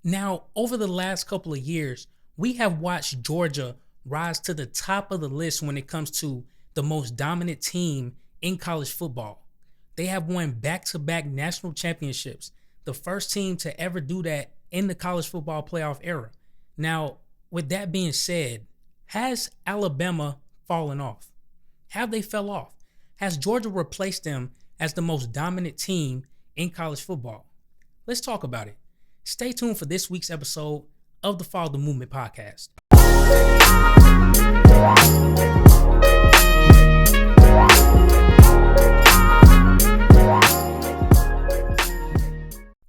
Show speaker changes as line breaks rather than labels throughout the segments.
Now, over the last couple of years, we have watched Georgia rise to the top of the list when it comes to the most dominant team in college football. They have won back-to-back national championships, the first team to ever do that in the college football playoff era. Now, with that being said, has Alabama fallen off? Have they fell off? Has Georgia replaced them as the most dominant team in college football? Let's talk about it. Stay tuned for this week's episode of the Follow the Movement podcast.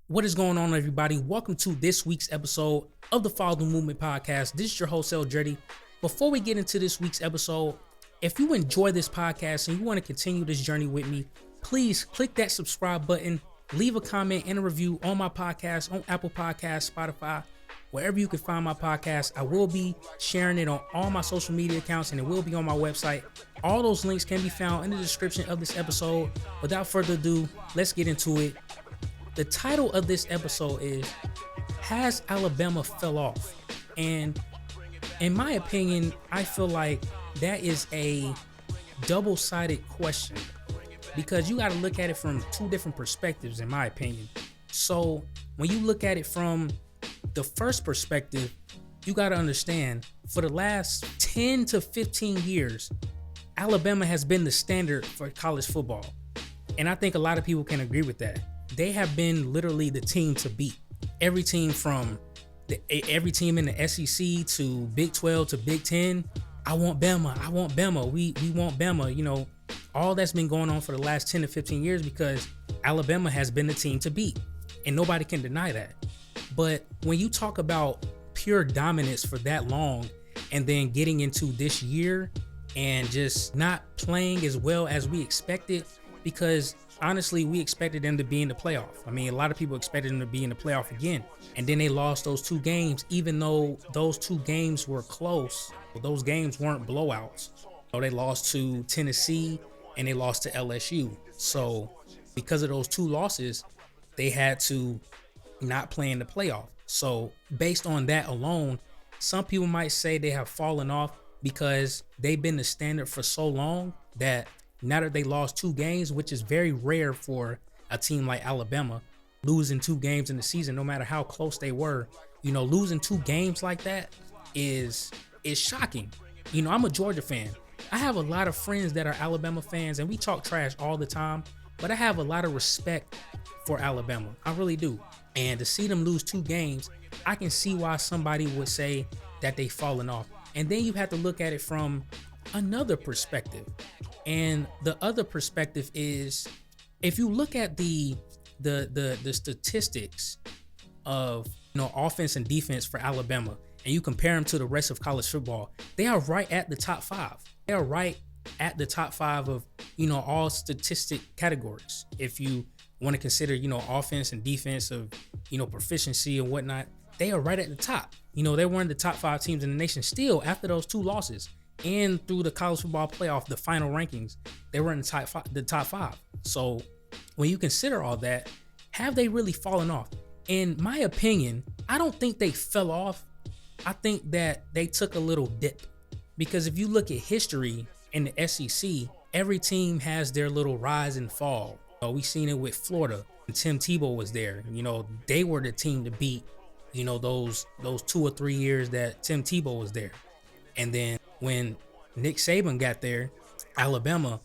What is going on, everybody? Welcome to this week's episode of the Follow the Movement podcast. This is your host, Selldretti. Before we get into this week's episode, if you enjoy this podcast and you want to continue this journey with me, please click that subscribe button, leave a comment and a review on my podcast, on Apple Podcasts, Spotify, wherever you can find my podcast. I will be sharing it on all my social media accounts and it will be on my website. All those links can be found in the description of this episode. Without further ado, let's get into it. The title of this episode is, Has Alabama Fell Off? And in my opinion, I feel like that is a double-sided question because you got to look at it from two different perspectives, in my opinion. So when you look at it from the first perspective, you got to understand for the last 10 to 15 years, Alabama has been the standard for college football. And I think a lot of people can agree with that. They have been literally the team to beat. Every team from every team in the SEC to Big 12 to Big 10. I want Bama. I want Bama. We want Bama. You know, all that's been going on for the last 10 to 15 years because Alabama has been the team to beat. And nobody can deny that. But when you talk about pure dominance for that long and then getting into this year and just not playing as well as we expected, because honestly, we expected them to be in the playoff. I mean, a lot of people expected them to be in the playoff again. And then they lost those two games, even though those two games were close. Those games weren't blowouts. So they lost to Tennessee and they lost to LSU. So because of those two losses, they had to not play in the playoff. So based on that alone, some people might say they have fallen off because they've been the standard for so long that now that they lost two games, which is very rare for a team like Alabama, losing two games in the season, no matter how close they were, you know, losing two games like that is shocking. You know, I'm a Georgia fan. I have a lot of friends that are Alabama fans and we talk trash all the time, but I have a lot of respect for Alabama. I really do. And to see them lose two games, I can see why somebody would say that they've fallen off. And then you have to look at it from another perspective. And the other perspective is, if you look at the statistics of, you know, offense and defense for Alabama, and you compare them to the rest of college football, they are right at the top five. They are right at the top five of, you know, all statistic categories. If you want to consider, you know, offense and defense of, you know, proficiency and whatnot, they are right at the top. You know, they were in the top five teams in the nation still after those two losses. And through the college football playoff, the final rankings, they were in the top five. So when you consider all that, have they really fallen off? In my opinion, I don't think they fell off. I think that they took a little dip. Because if you look at history in the SEC, every team has their little rise and fall. We seen it with Florida. When Tim Tebow was there. You know, they were the team to beat, you know, those 2 or 3 years that Tim Tebow was there. And then when Nick Saban got there, Alabama,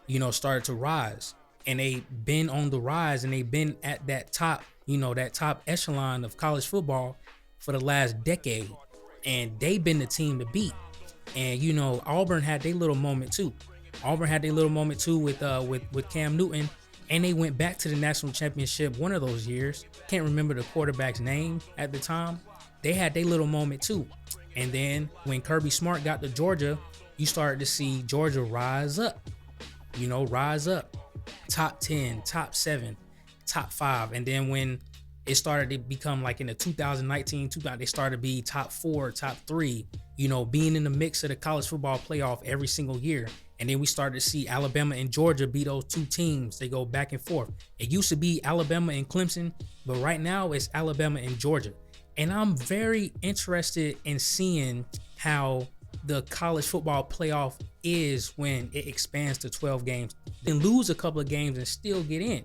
you know, started to rise. And they've been on the rise and they've been at that top, you know, that top echelon of college football for the last decade. And they've been the team to beat. And, you know, Auburn had their little moment too. With Cam Newton. And they went back to the national championship one of those years. Can't remember the quarterback's name at the time. They had their little moment too. And then when Kirby Smart got to Georgia, you started to see Georgia rise up. You know, rise up. Top 10, top 7, top 5. And then when it started to become like in the 2019, they started to be top 4, top 3, you know, being in the mix of the college football playoff every single year. And then we started to see Alabama and Georgia be those two teams. They go back and forth. It used to be Alabama and Clemson, but right now it's Alabama and Georgia. And I'm very interested in seeing how the college football playoff is when it expands to 12 games. Then lose a couple of games and still get in,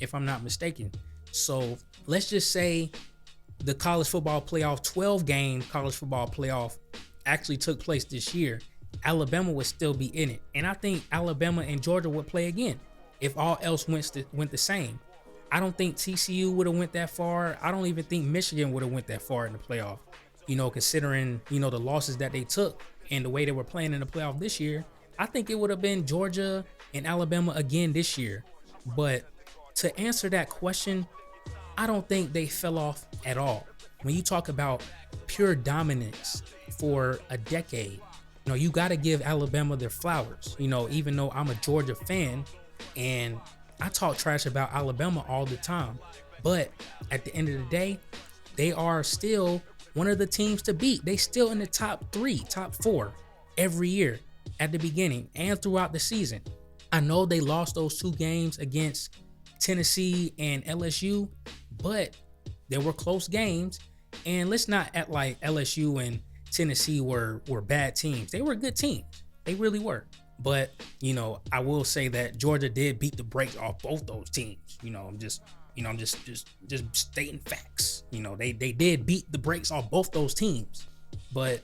if I'm not mistaken. So let's just say the college football playoff, 12 game college football playoff actually took place this year. Alabama would still be in it. And I think Alabama and Georgia would play again if all else went the same. I don't think TCU would have went that far. I don't even think Michigan would have went that far in the playoff. Considering, the losses that they took and the way they were playing in the playoff this year, I think it would have been Georgia and Alabama again this year. But to answer that question, I don't think they fell off at all. When you talk about pure dominance for a decade, you got to give Alabama their flowers. Even though I'm a Georgia fan and I talk trash about Alabama all the time, but at the end of the day, they are still one of the teams to beat. They still in the top 3, top 4 every year at the beginning and throughout the season. I know they lost those 2 games against Tennessee and LSU, but there were close games. And let's not act like LSU and Tennessee were bad teams. They were good teams. They really were. But, I will say that Georgia did beat the brakes off both those teams. I'm just stating facts. They did beat the brakes off both those teams. But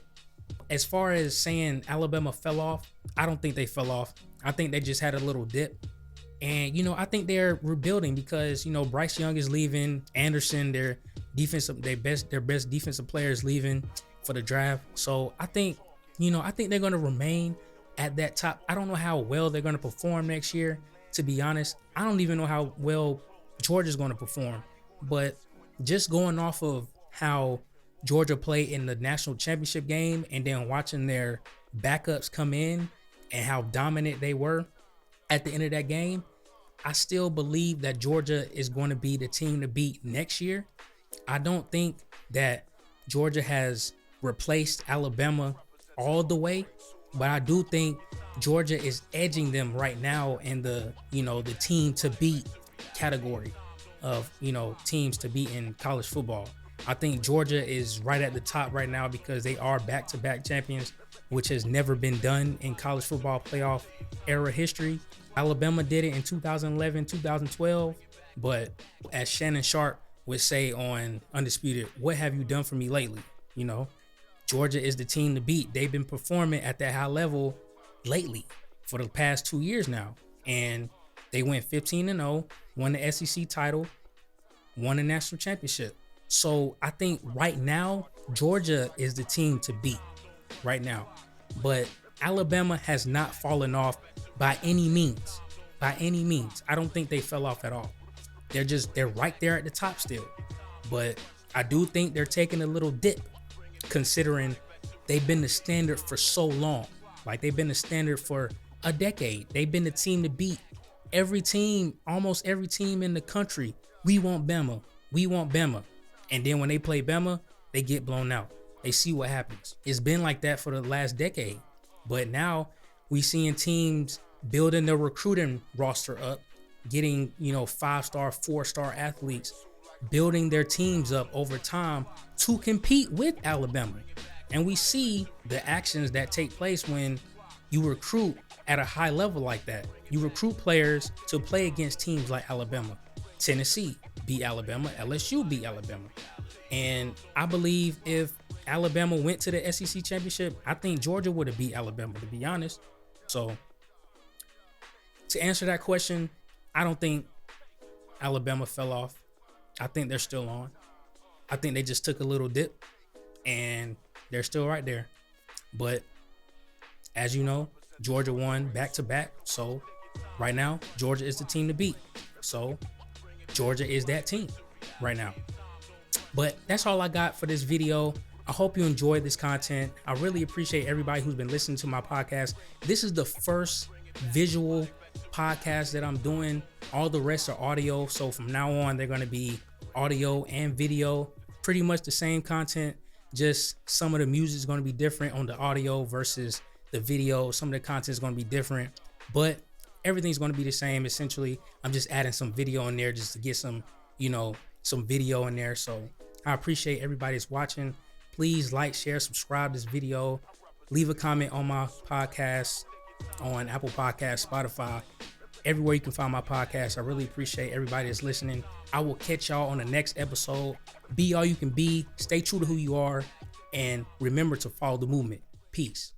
as far as saying Alabama fell off, I don't think they fell off. I think they just had a little dip. And, I think they're rebuilding because, Bryce Young is leaving. Anderson, their best defensive player, is leaving for the draft. So I think they're going to remain at that top. I don't know how well they're going to perform next year, to be honest. I don't even know how well Georgia's going to perform. But just going off of how Georgia played in the national championship game and then watching their backups come in and how dominant they were at the end of that game, I still believe that Georgia is going to be the team to beat next year. I don't think that Georgia has replaced Alabama all the way, but I do think Georgia is edging them right now in the team to beat category of, teams to beat in college football. I think Georgia is right at the top right now because they are back-to-back champions, which has never been done in college football playoff era history. Alabama did it in 2011, 2012, but as Shannon Sharp would say on Undisputed, what have you done for me lately? Georgia is the team to beat. They've been performing at that high level lately for the past 2 years now. And they went 15-0, won the SEC title, won the national championship. So I think right now, Georgia is the team to beat right now. But Alabama has not fallen off by any means. By any means. I don't think they fell off at all. They're right there at the top still. But I do think they're taking a little dip, considering they've been the standard for so long. Like, they've been the standard for a decade. They've been the team to beat every team, almost every team in the country. We want Bama. We want Bama. And then when they play Bama, they get blown out. They see what happens. It's been like that for the last decade. But now we seeing teams building their recruiting roster up, getting, 5-star, 4-star athletes, building their teams up over time to compete with Alabama. And we see the actions that take place when you recruit at a high level like that. You recruit players to play against teams like Alabama. Tennessee beat Alabama. LSU beat Alabama. And I believe if Alabama went to the SEC championship, I think Georgia would have beat Alabama, to be honest. So to answer that question, I don't think Alabama fell off. I think they're still on. I think they just took a little dip and they're still right there. But as you know, Georgia won back-to-back. So right now, Georgia is the team to beat. So Georgia is that team right now. But that's all I got for this video. I hope you enjoyed this content. I really appreciate everybody who's been listening to my podcast. This is the first visual podcast that I'm doing. All the rest are audio. So from now on, they're going to be audio and video. Pretty much the same content. Just some of the music is going to be different on the audio versus the video. Some of the content is going to be different. But everything's going to be the same. Essentially, I'm just adding some video in there just to get some, some video in there. So I appreciate everybody that's watching. Please like, share, subscribe this video. Leave a comment on my podcast on Apple Podcasts, Spotify, everywhere you can find my podcast. I really appreciate everybody that's listening. I will catch y'all on the next episode. Be all you can be. Stay true to who you are. And remember to follow the movement. Peace.